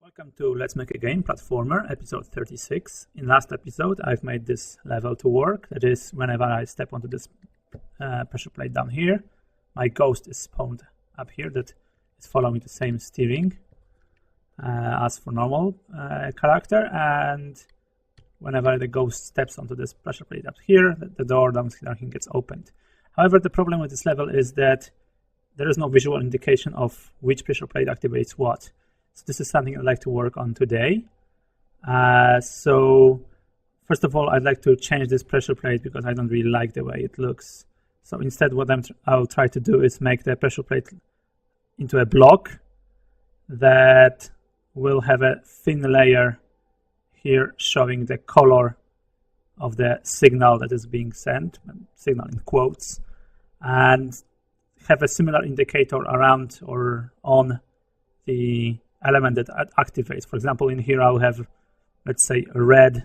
Welcome to Let's Make a Game Platformer, episode 36. In last episode, I've made this level to work. That is, whenever I step onto this pressure plate down here, my ghost is spawned up here that is following the same steering as for normal character. And whenever the ghost steps onto this pressure plate up here, the door down here gets opened. However, the problem with this level is that there is no visual indication of which pressure plate activates what. So this is something I'd like to work on today. So first of all, I'd like to change this pressure plate because I don't really like the way it looks. So instead, what I'll try to do is make the pressure plate into a block that will have a thin layer here showing the color of the signal that is being sent, signal in quotes, and have a similar indicator around or on the element that activates. For example, in here I'll have, let's say, a red,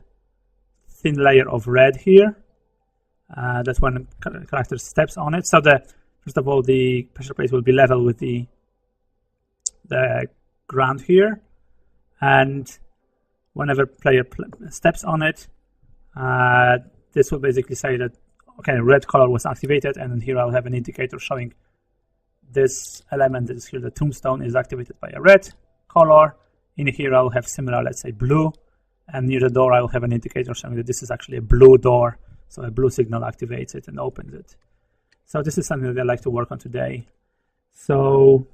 thin layer of red here. That's when the character steps on it. So first of all, the pressure plate will be level with the ground here, and whenever player steps on it, this will basically say that okay, red color was activated, and then here I'll have an indicator showing this element that is here, the tombstone, is activated by a red color. In here I'll have similar, let's say, blue, and near the door I'll have an indicator showing that this is actually a blue door, so a blue signal activates it and opens it. So this is something that I like to work on today. So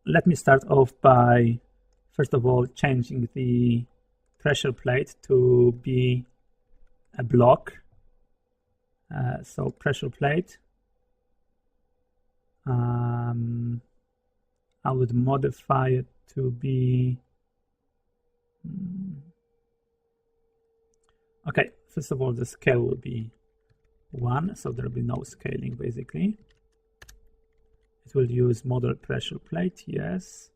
let me start off by, first of all, changing the pressure plate to be a block. So pressure plate, I would modify it to be, okay, first of all, the scale will be 1, so there will be no scaling basically. It will use model pressure plate, yes.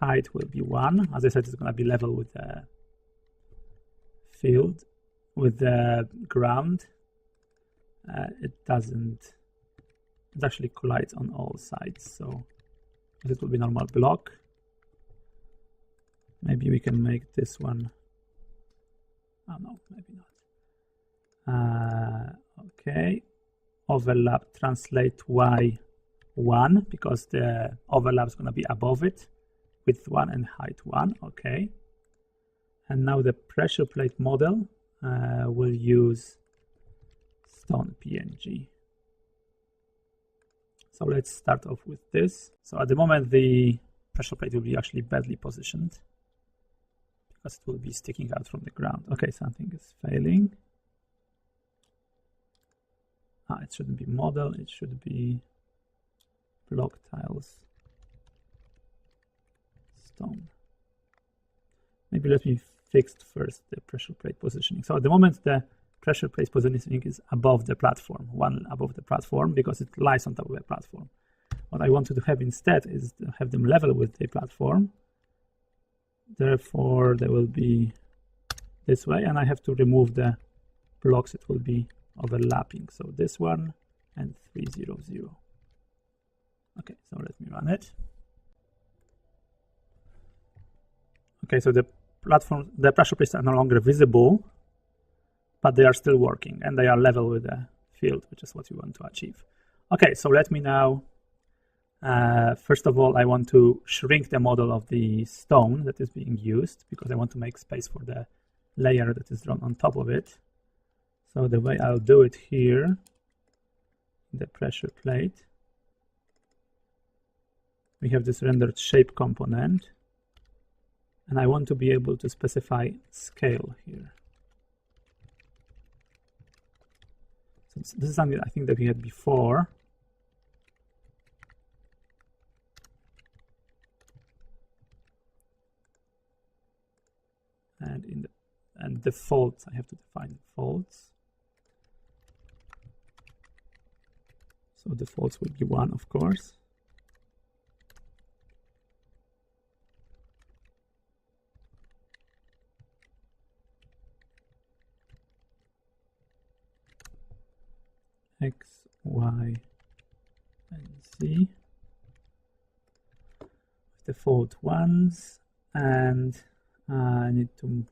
Height will be 1. As I said, it's going to be level with the field, with the ground. It actually collides on all sides, so it will be normal block. Maybe we can make this one, oh no, maybe not. Okay, overlap translate Y1 because the overlap is going to be above it, width 1 and height 1, okay. And now the pressure plate model will use stone PNG. So let's start off with this. So at the moment the pressure plate will be actually badly positioned because it will be sticking out from the ground. Okay, something is failing. It shouldn't be model, it should be block tiles stone. Maybe let me fix first the pressure plate positioning. So at the moment the pressure plate positioning is above the platform, one above the platform, because it lies on top of the platform. What I wanted to have instead is to have them level with the platform. Therefore, they will be this way, and I have to remove the blocks that will be overlapping. So this one and 300. Okay, so let me run it. Okay, so the pressure plates are no longer visible, but they are still working and they are level with the field, which is what we want to achieve. Okay, so let me now, first of all, I want to shrink the model of the stone that is being used because I want to make space for the layer that is drawn on top of it. So the way I'll do it here, the pressure plate, we have this rendered shape component, and I want to be able to specify scale here. So this is something I think that we had before. And defaults, I have to define defaults. So defaults will be 1, of course. X, Y, and Z. Default ones, And I need to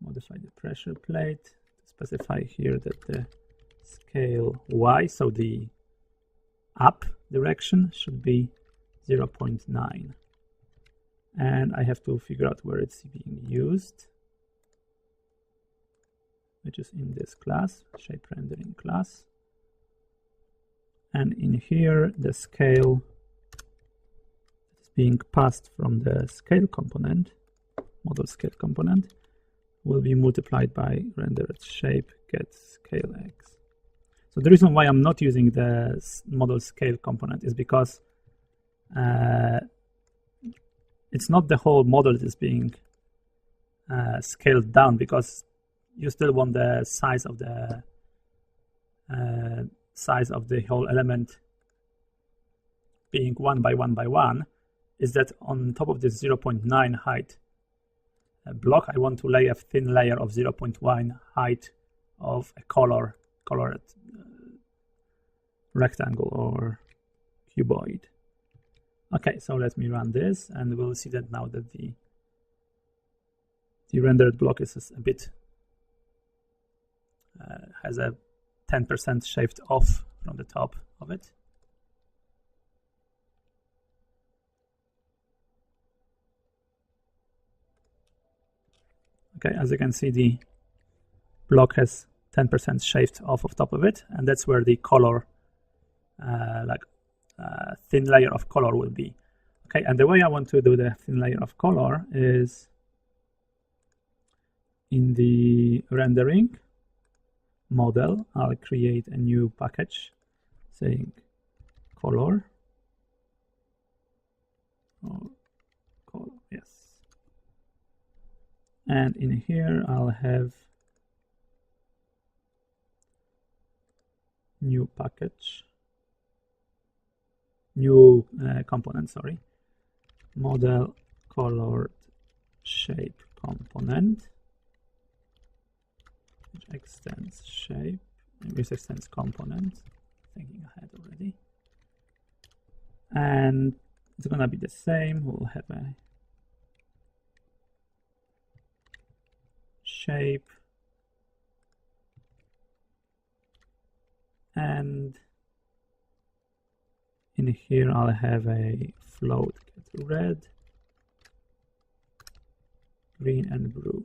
modify the pressure plate to specify here that the scale Y, so the up direction, should be 0.9. And I have to figure out where it's being used, which is in this class, shape rendering class. And in here, the scale is being passed from the scale component, model scale component, will be multiplied by rendered shape get scale x. So the reason why I'm not using the model scale component is because it's not the whole model that is being scaled down, because you still want the size of the whole element being 1 by 1 by 1. Is that on top of this 0.9 height block, I want to lay a thin layer of 0.1 height of a colored rectangle or cuboid. Okay, so let me run this, and we'll see that now that the rendered block is a bit has a 10% shaved off from the top of it. Okay, as you can see, the block has 10% shaved off of top of it, and that's where the color, thin layer of color will be. Okay, and the way I want to do the thin layer of color is in the rendering model. I'll create a new package saying color, or color, yes. And in here, I'll have new package, new component, sorry, model colored shape component, which extends shape, which extends component, thinking ahead already. And it's gonna be the same. We'll have a shape, and in here I'll have a float get red, green, and blue.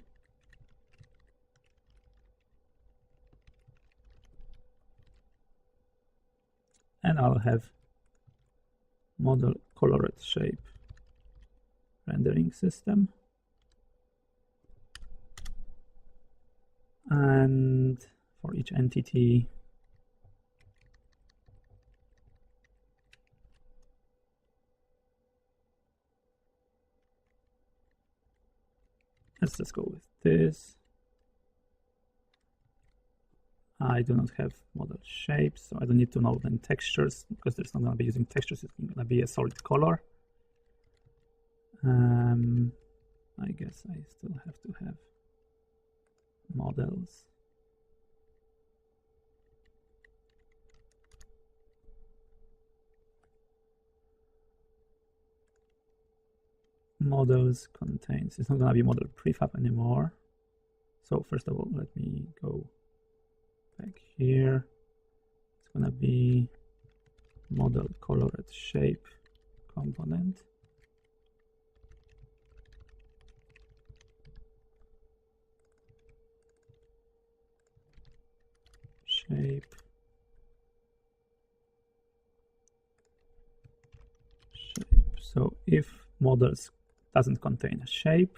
And I'll have model colored shape rendering system. And for each entity, let's just go with this. I do not have model shapes, so I don't need to know then textures, because there's not going to be using textures. It's going to be a solid color. I guess I still have to have models. Models contains, it's not going to be model prefab anymore. So first of all, let me go back here. It's going to be model colored shape component. Shape. So if models doesn't contain a shape,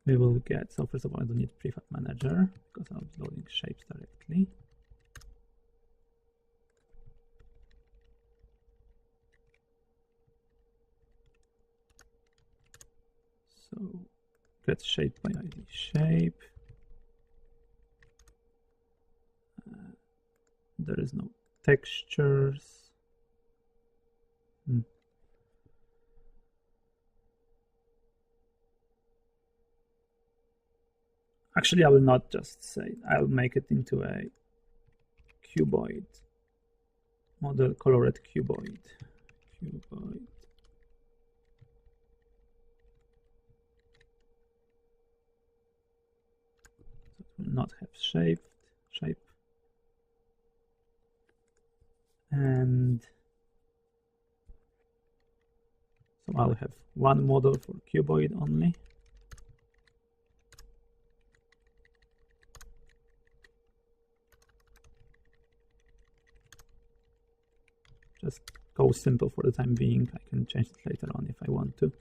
we will get, so first of all, I don't need prefab manager because I'm loading shapes directly. So get shape by ID shape. There is no textures. Actually, I will not just say, I'll make it into a cuboid, model colored cuboid. will not have shape, and so I'll have one model for cuboid only. Just go simple for the time being. I can change it later on if I want to.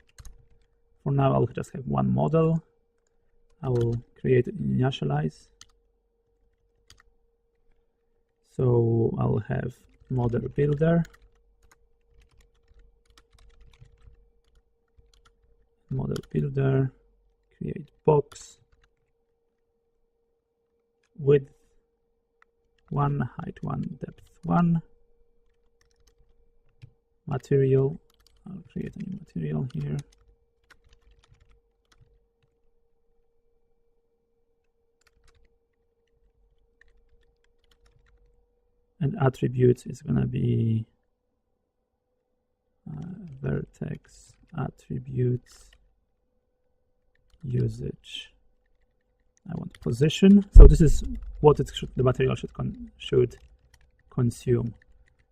For now, I'll just have one model. I will create and initialize. So I'll have model builder, create box, width 1, height 1, depth 1, material. I'll create a new material here. And attributes is going to be vertex attributes usage. I want position. So this is what the material should consume.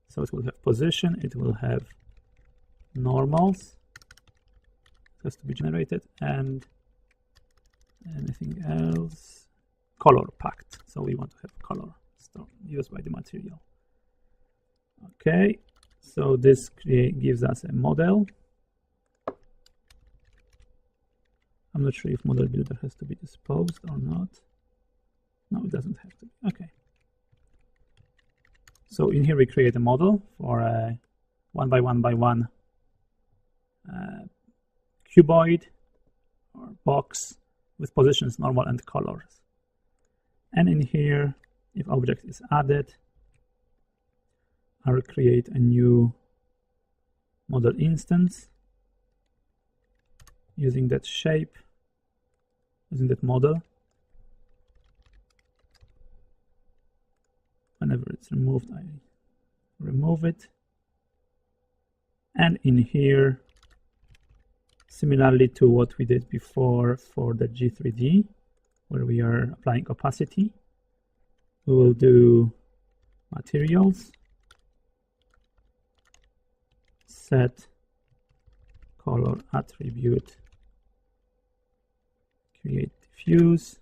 So it will have position. It will have normals. It has to be generated, and anything else. Color packed. So we want to have color used by the material. Okay, so this gives us a model. I'm not sure if model builder has to be disposed or not. No, it doesn't have to be. Okay. So in here we create a model for a 1 by 1 by 1 cuboid or box with positions, normal, and colors. And in here, if object is added, I'll create a new model instance using that shape, using that model. Whenever it's removed, I remove it. And in here, similarly to what we did before for the G3D, where we are applying opacity, we will do materials, set color attribute, create diffuse,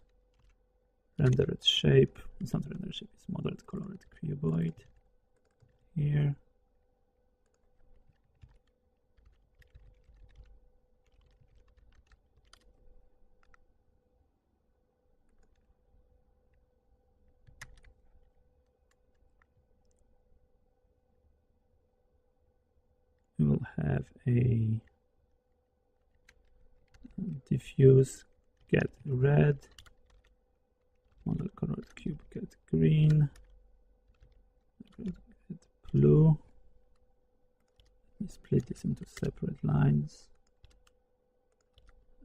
render its shape. It's not render shape, it's modeled colored cuboid here. We will have a diffuse get red, model colored cube get green, get blue. We split this into separate lines,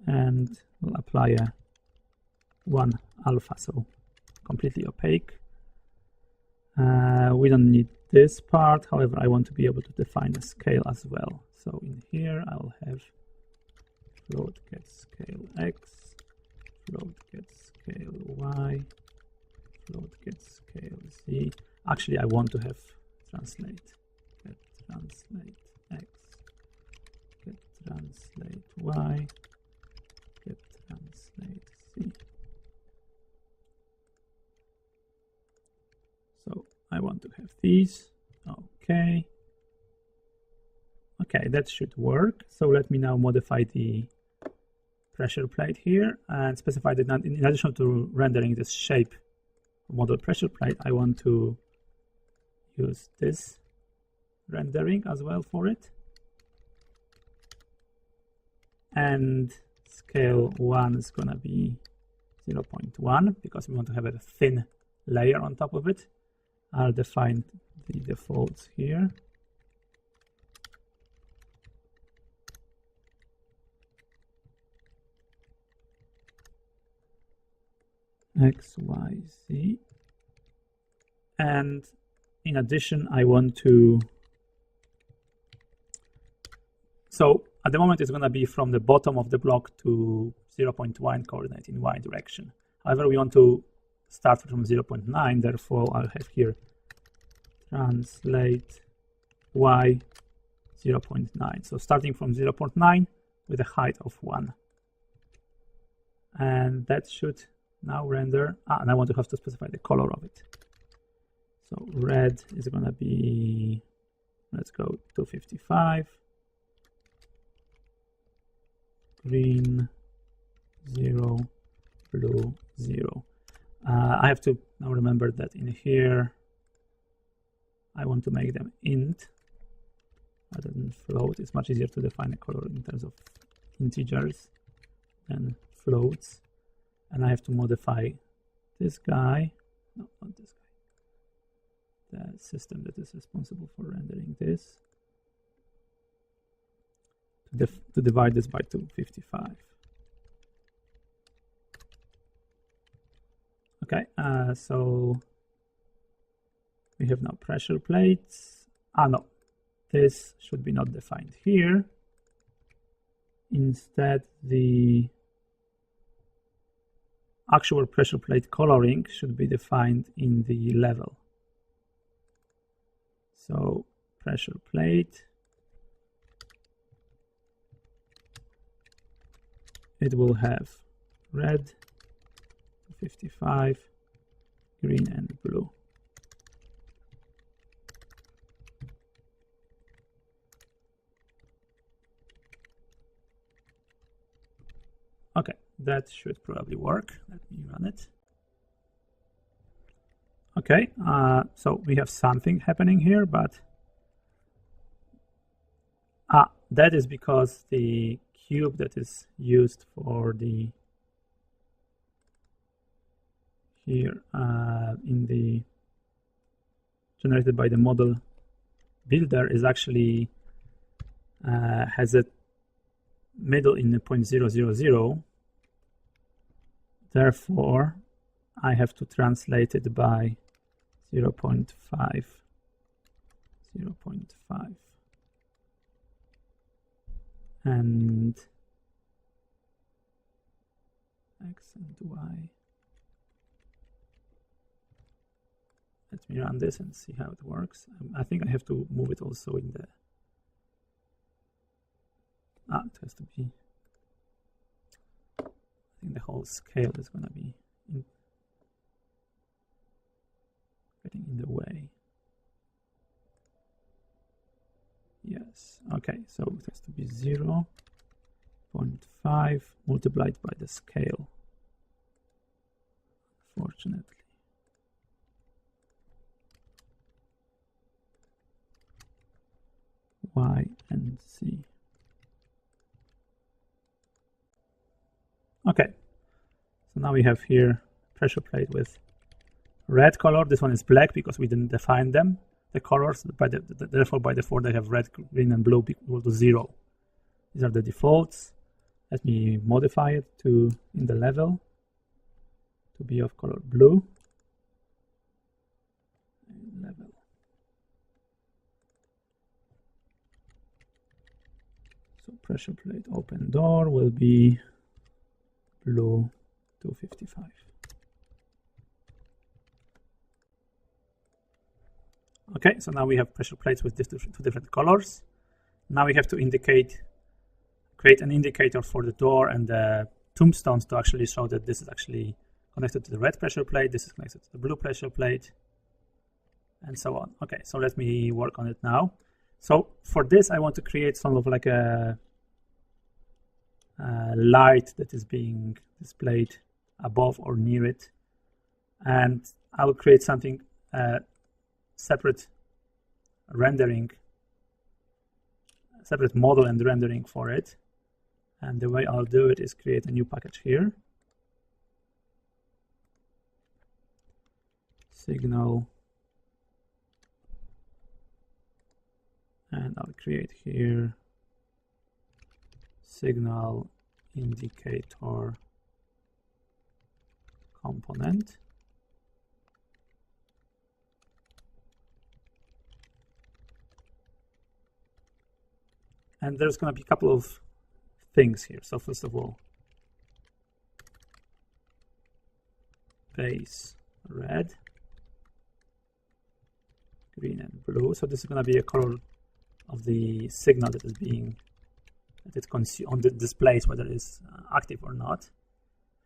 and we'll apply a 1 alpha, so completely opaque. We don't need this part, however, I want to be able to define a scale as well. So in here, I'll have float get scale x, float get scale y, float get scale z. Actually, I want to have translate, get translate x, get translate y, get translate z. So I want to have these. Okay. Okay, that should work. So let me now modify the pressure plate here and specify that in addition to rendering this shape model pressure plate, I want to use this rendering as well for it. And scale 1 is going to be 0.1 because we want to have a thin layer on top of it. I'll define the defaults here. X, Y, Z. And in addition, I want to, so at the moment it's going to be from the bottom of the block to 0.1 coordinate in Y direction. However, we want to start from 0.9, therefore I'll have here translate y 0.9. So starting from 0.9 with a height of 1. And that should now render, and I want to have to specify the color of it. So red is going to be, let's go 255, green 0, blue 0. I have to now remember that in here I want to make them int rather than float. It's much easier to define a color in terms of integers than floats. And I have to modify this guy, no, not this guy, the system that is responsible for rendering this, to divide this by 255. Okay, so we have now pressure plates. No, this should be not defined here. Instead, the actual pressure plate coloring should be defined in the level. So pressure plate, it will have red, 55, green and blue. Okay, that should probably work. Let me run it. Okay, so we have something happening here, but that is because the cube that is used for the here in the generated by the model builder is actually has a middle in the 0.000. Therefore, I have to translate it by 0.5, 0.5. And X and Y. Let me run this and see how it works. I think I have to move it also in the... it has to be... I think the whole scale is going to be getting in the way. Yes, okay, so it has to be 0.5 multiplied by the scale, unfortunately. Y and Z. Okay, so now we have here pressure plate with red color. This one is black because we didn't define them, the colors. Therefore, by default, they have red, green, and blue equal to 0. These are the defaults. Let me modify it to in the level to be of color blue. Level. So pressure plate open door will be blue 255. Okay, so now we have pressure plates with two different colors. Now we have to create an indicator for the door and the tombstones to actually show that this is actually connected to the red pressure plate, this is connected to the blue pressure plate, and so on. Okay, so let me work on it now. So for this, I want to create sort of like a light that is being displayed above or near it, and I will create something separate rendering, separate model and rendering for it. And the way I'll do it is create a new package here, signal, and I'll create here signal indicator component. And there's going to be a couple of things here. So first of all, base red, green, and blue. So this is going to be a color of the signal that is being on the displays, whether it's active or not.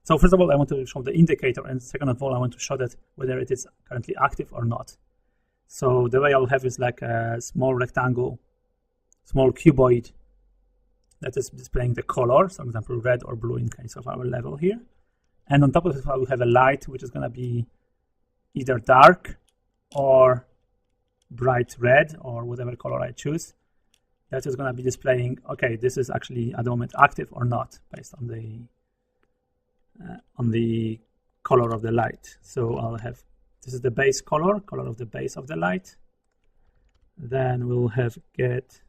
So first of all, I want to show the indicator, and second of all, I want to show that whether it is currently active or not. So the way I'll have is like a small rectangle, small cuboid that is displaying the color, so for example, red or blue in case of our level here. And on top of it, I will have a light, which is going to be either dark or bright red or whatever color I choose. That is going to be displaying, okay, this is actually at the moment active or not, based on the color of the light. So I'll have, this is the base color of the base of the light. Then we'll have get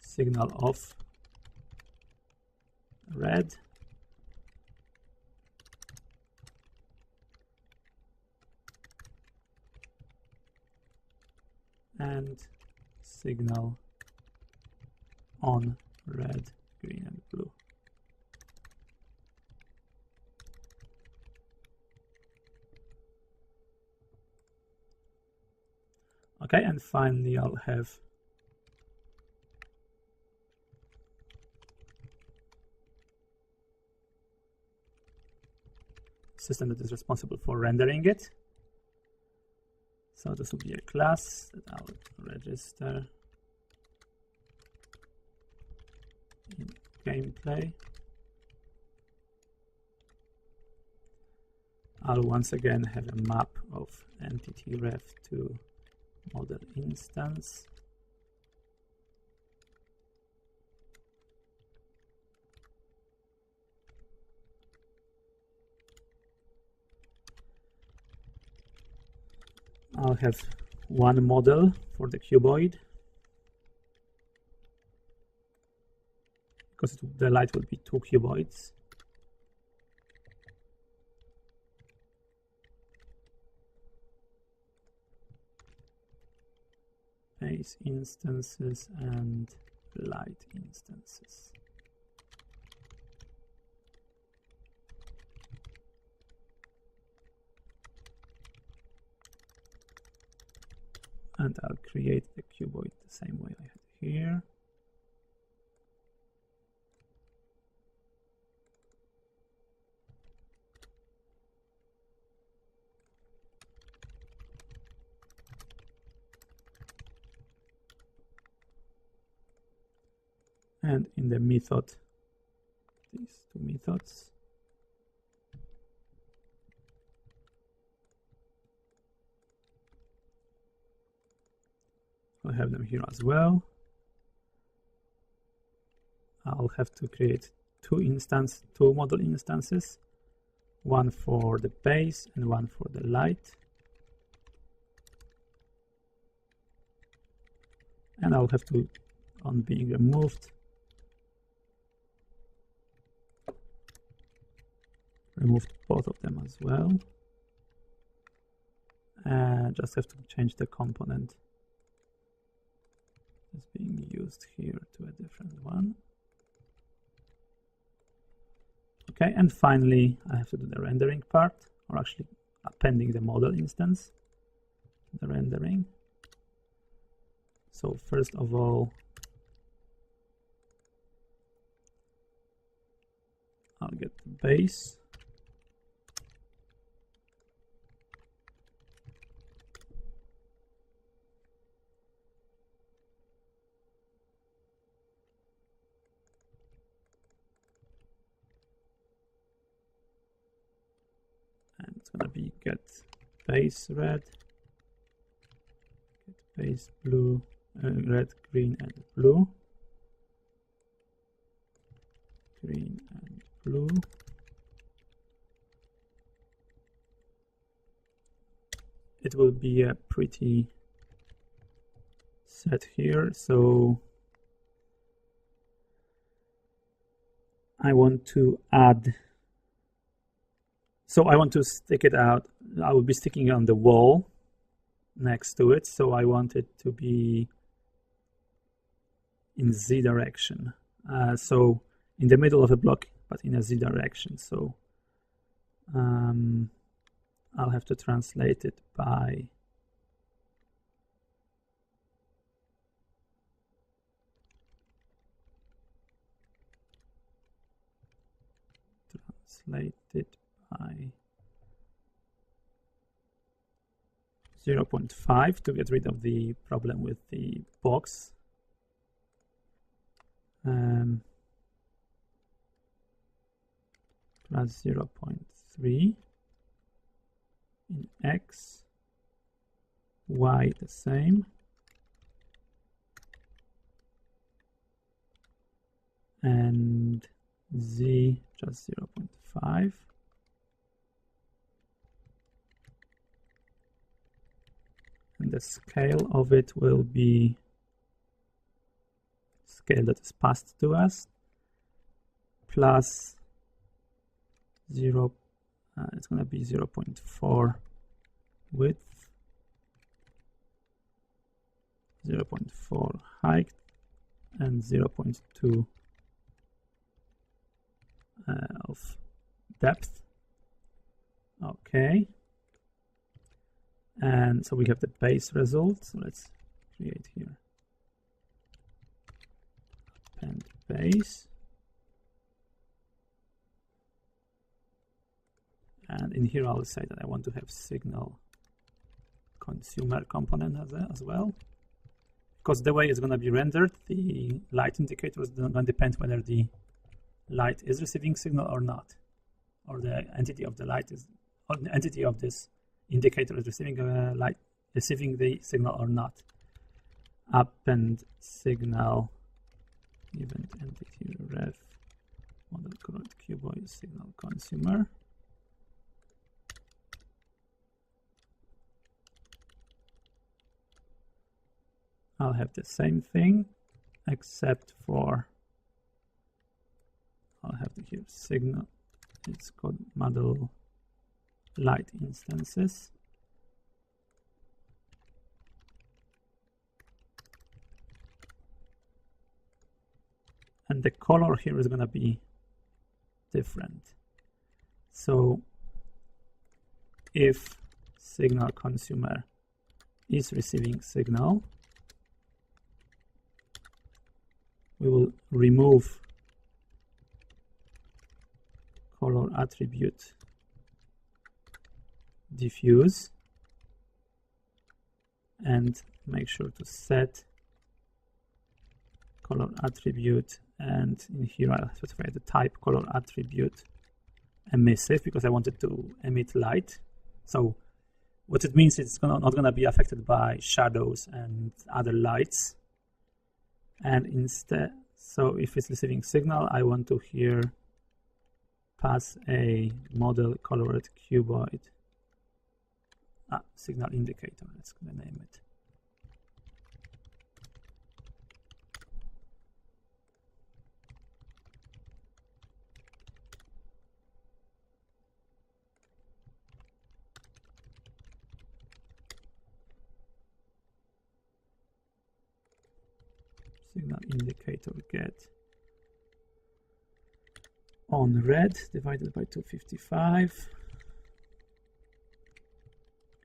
signal of red, and signal on red, green, and blue. Okay, and finally I'll have system that is responsible for rendering it. So this will be a class that I'll register in gameplay. I'll once again have a map of entity ref to model instance. I'll have one model for the cuboid, because the light will be two cuboids. Base instances and light instances. And I'll create the cuboid the same way I had here. And in the method, these two methods, I'll have them here as well. I'll have to create two model instances, one for the base and one for the light. And I'll have to, on being removed, removed both of them as well. And just have to change the component that's being used here to a different one. Okay, and finally I have to do the rendering part, or actually appending the model instance to the rendering. So first of all, I'll get the base. And it's going to be get base red, get base blue, red, green, and blue. Green and blue. It will be a pretty set here, so I want to add, so I want to stick it out. I will be sticking it on the wall next to it, so I want it to be in Z direction. So in the middle of a block, but in a Z direction. So I'll have to translate it by translated by 0.5 to get rid of the problem with the box. Plus 0.3 in X, Y the same, and Z just 0.5. And the scale of it will be scale that is passed to us plus 0, it's going to be 0.4 width, 0.4 height, and 0.2 of depth. Okay. And so we have the base result. So let's create here append base. And in here I'll say that I want to have signal consumer component as well. Because the way it's going to be rendered, the light indicator is going to depend whether the light is receiving signal or not, or the entity of the light is, or the entity of this indicator is receiving the signal or not. Append signal event entity ref model colored cuboid signal consumer. I'll have the same thing, except for I'll have here signal. It's called model light instances. And the color here is going to be different. So if signal consumer is receiving signal, we will remove color attribute diffuse and make sure to set color attribute, and in here I'll specify the type color attribute emissive because I wanted to emit light. So what it means is it's not going to be affected by shadows and other lights. And instead, so if it's receiving signal, I want to here pass a model colored cuboid signal indicator. Let's name it. Signal indicator get on red divided by 255,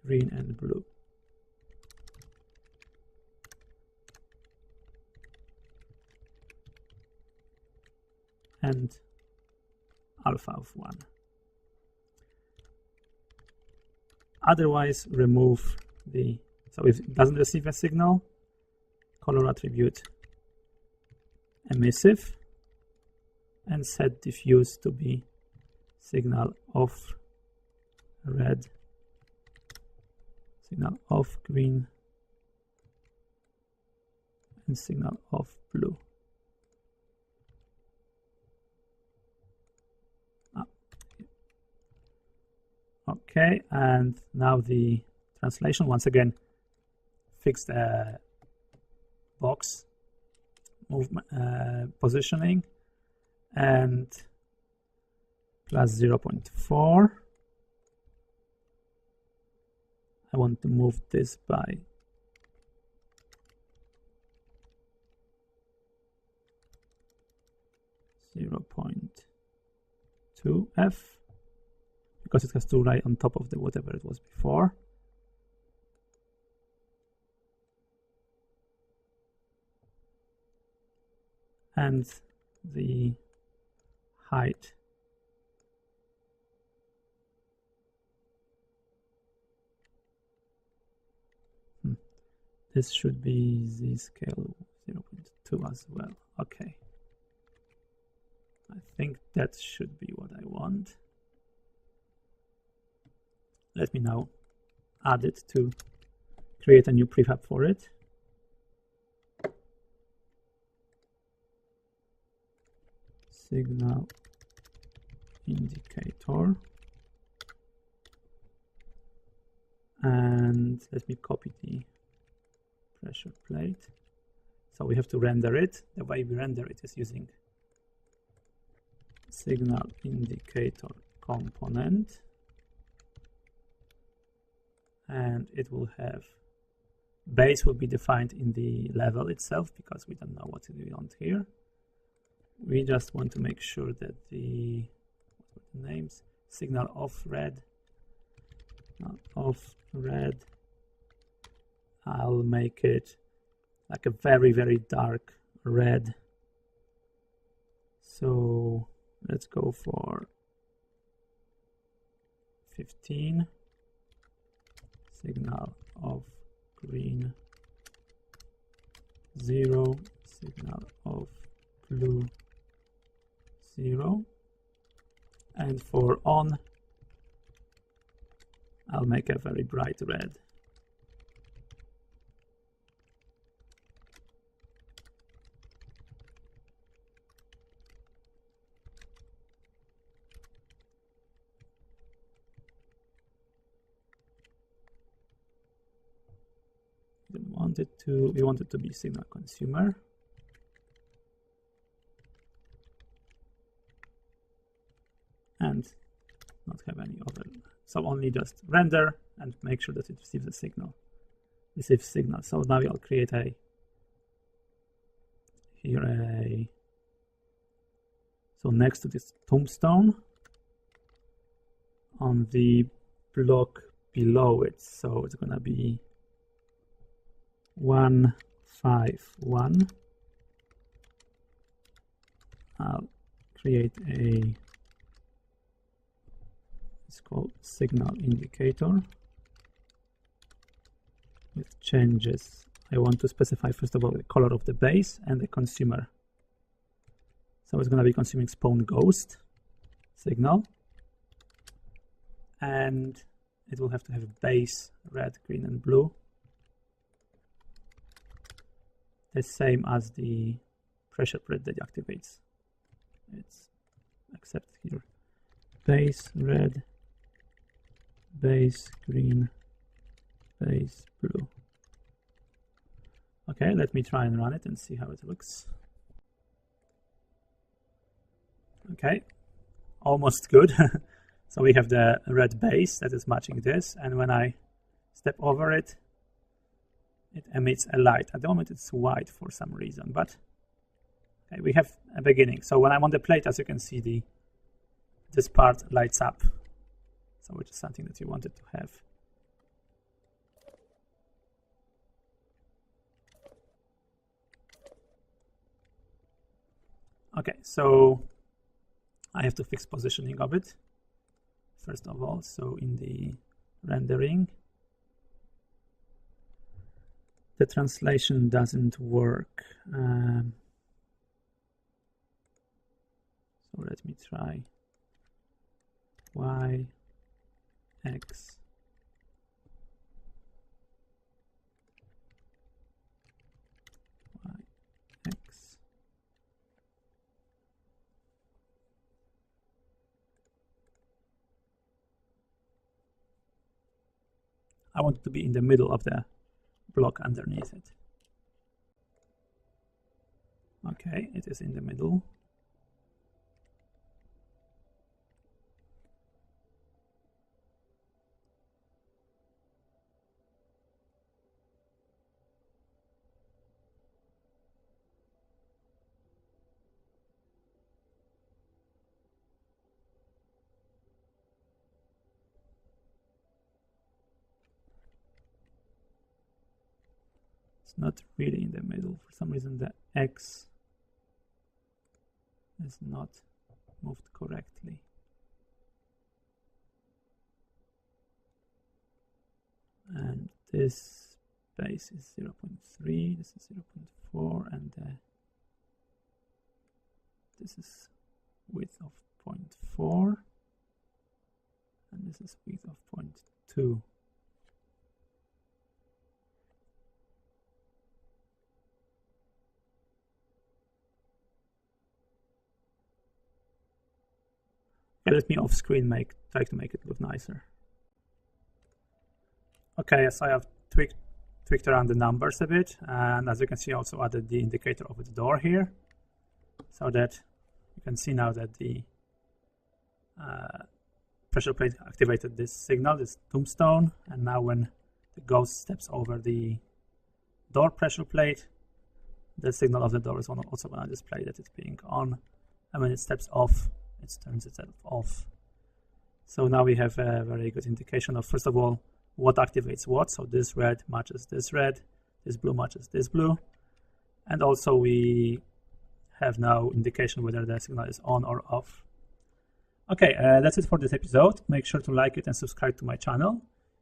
green and blue. And alpha of 1. Otherwise, remove the, so if it doesn't receive a signal, color attribute emissive, and set diffuse to be signal off red, signal off green, and signal off blue. Okay, and now the translation. Once again, fix the box movement positioning, and plus 0.4. I want to move this by 0.2f because it has to lie on top of the whatever it was before. And the height this should be z-scale 0.2 as well. Okay, I think that should be what I want. Let me now add it to create a new prefab for it. Signal indicator, and let me copy the pressure plate. So we have to render it. The way we render it is using signal indicator component, and it will have base will be defined in the level itself because we don't know what we want here. We just want to make sure that the names signal off red, not off red. I'll make it like a very, very dark red. So let's go for 15. Signal of green 0, signal of blue 0, and for on I'll make a very bright red. We want it to be signal consumer. And not have any other. So only just render and make sure that it receives the signal. Receives signal. So now I'll create so next to this tombstone on the block below it. So it's gonna be 151. I'll create it's called signal indicator with changes. I want to specify first of all the color of the base and the consumer. So it's going to be consuming spawn ghost signal, and it will have to have base red, green, and blue, the same as the pressure plate that activates. It's except here base red, base green, base blue. Okay, let me try and run it and see how it looks. Okay, almost good. So we have the red base that is matching this, and when I step over it, it emits a light. At the moment it's white for some reason, but okay, we have a beginning. So when I'm on the plate, as you can see, this part lights up. So which is something that you wanted to have. Okay, so I have to fix positioning of it first of all. So in the rendering, the translation doesn't work. So let me try Y, X, Y, X. I want it to be in the middle of the block underneath it. Okay, it is in the middle. It's not really in the middle. For some reason the X is not moved correctly. And this base is 0.3, this is 0.4, and this is width of 0.4, and this is width of 0.2. Let me off screen try to make it look nicer. Okay, so I have tweaked around the numbers a bit, and as you can see, also added the indicator of the door here, so that you can see now that the pressure plate activated this signal, this tombstone, and now when the ghost steps over the door pressure plate, the signal of the door is also going to display that it's being on, and when it steps off, it turns itself off. So now we have a very good indication of, first of all, what activates what. So this red matches this red, this blue matches this blue, and also we have now indication whether the signal is on or off. Okay, that's it for this episode. Make sure to like it and subscribe to my channel.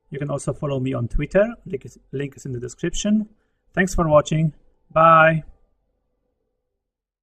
You can also follow me on Twitter. Link is in the description. Thanks for watching. Bye.